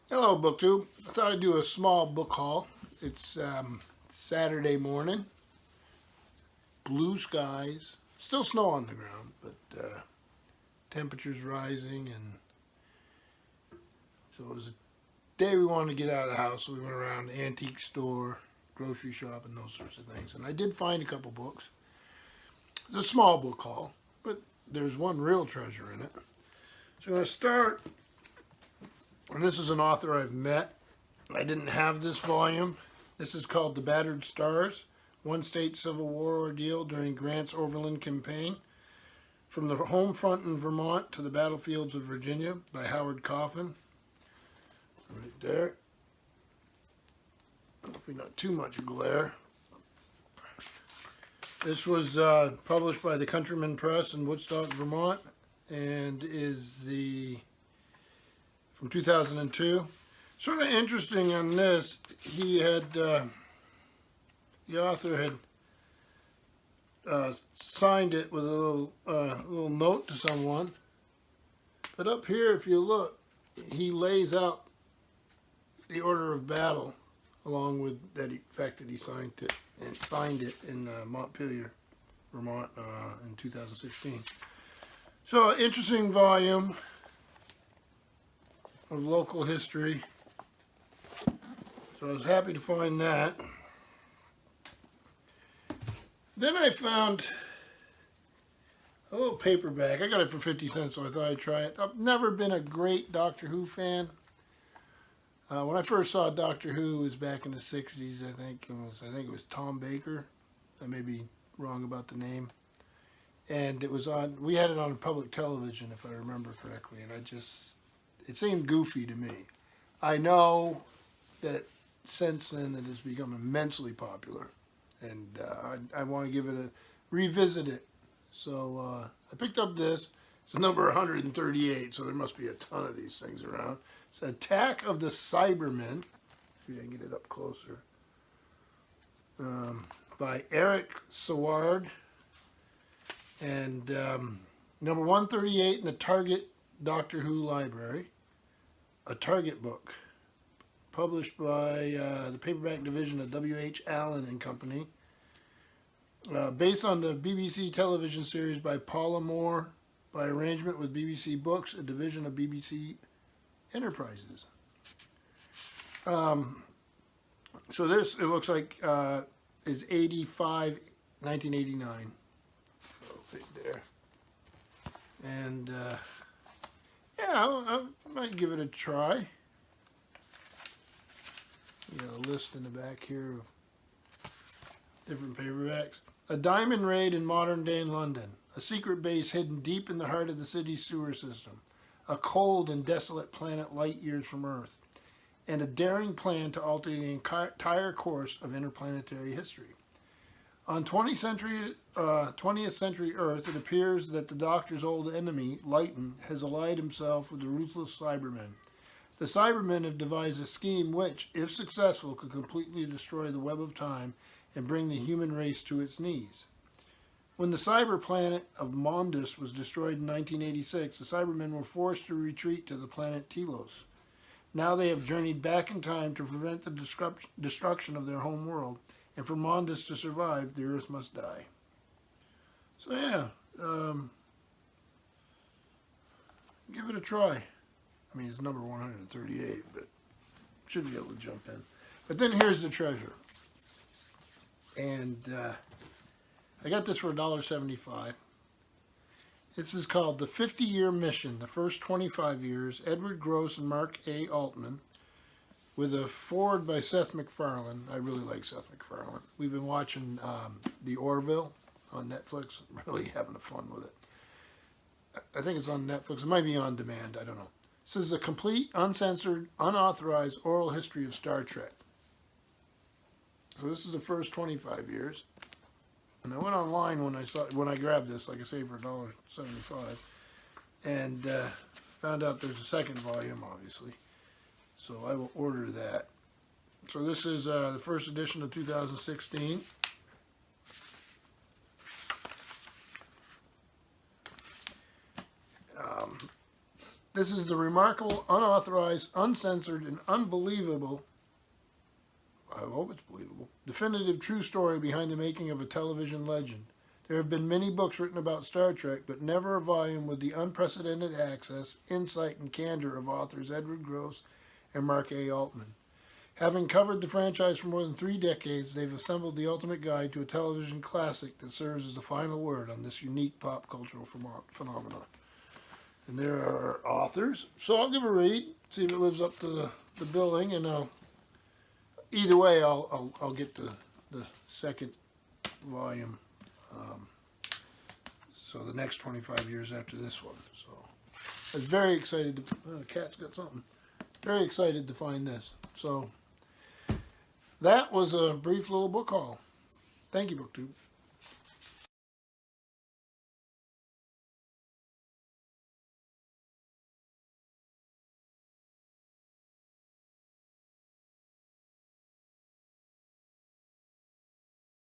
Hello, BookTube. I thought I'd do a small book haul. It's Saturday morning, blue skies, still snow on the ground, but temperatures rising, and so it was a day we wanted to get out of the house, so we went around the antique store, grocery shop, and those sorts of things. And I did find a couple books. It's a small book haul, but there's one real treasure in it. So I'm going to start, and this is an author I've met. I didn't have this volume. This is called The Battered Stars, One State Civil War Ordeal During Grant's Overland Campaign, From the Home Front in Vermont to the Battlefields of Virginia by Howard Coffin. Right there. Hopefully not too much glare. This was published by the Countryman Press in Woodstock, Vermont, and is from 2002. Sort of interesting on this, he had, the author had signed it with a little note to someone. But up here, if you look, he lays out the order of battle, along with the fact that he signed it in Montpelier, Vermont, in 2016. So, interesting volume of local history. So I was happy to find that. Then I found a little paperback. I got it for 50 cents, so I thought I'd try it. I've never been a great Doctor Who fan. When I first saw Doctor Who, it was back in the 60s, I think it was Tom Baker. I may be wrong about the name. And it was we had it on public television, if I remember correctly, and it seemed goofy to me. I know that since then it has become immensely popular, and I want to give it revisit it. So I picked up this. It's number 138, so there must be a ton of these things around. It's Attack of the Cybermen. See if I can get it up closer. By Eric Saward. And number 138 in the Target Doctor Who library. A Target book. Published by the paperback division of W.H. Allen and Company. Based on the BBC television series by Paula Moore, by arrangement with BBC Books, a division of BBC Enterprises. So this, it looks like, is 1989. So right there. And yeah, I might give it a try. You got a list in the back here of different paperbacks. A diamond raid in modern-day London. A secret base hidden deep in the heart of the city's sewer system. A cold and desolate planet light years from Earth. And a daring plan to alter the entire course of interplanetary history. On 20th century Earth, it appears that the Doctor's old enemy, Lighton, has allied himself with the ruthless Cybermen. The Cybermen have devised a scheme which, if successful, could completely destroy the web of time and bring the human race to its knees. When the cyber planet of Mondus was destroyed in 1986, the Cybermen were forced to retreat to the planet Telos. Now they have journeyed back in time to prevent the destruction of their home world, and for Mondus to survive, the Earth must die. So yeah, give it a try. I mean, it's number 138, but should be able to jump in. But then here's the treasure. And I got this for $1.75. This is called The 50-Year Mission, the first 25 years, Edward Gross and Mark A. Altman, with a foreword by Seth MacFarlane. I really like Seth MacFarlane. We've been watching The Orville on Netflix, really having fun with it. I think it's on Netflix. It might be on demand. I don't know. This is a complete, uncensored, unauthorized oral history of Star Trek. So this is the first 25 years. And I went online when I grabbed this, like I say, for $1.75, and found out there's a second volume, obviously. So I will order that. So this is the first edition of 2016. This is the remarkable, unauthorized, uncensored, and unbelievable, I hope it's believable, definitive true story behind the making of a television legend. There have been many books written about Star Trek, but never a volume with the unprecedented access, insight, and candor of authors Edward Gross and Mark A. Altman. Having covered the franchise for more than 3 decades, they've assembled the ultimate guide to a television classic that serves as the final word on this unique pop cultural phenomenon. And there are authors, so I'll give a read, see if it lives up to the billing, and either way, I'll get the second volume. So the next 25 years after this one. So I was very excited to. The cat's got something. Very excited to find this. So that was a brief little book haul. Thank you, BookTube.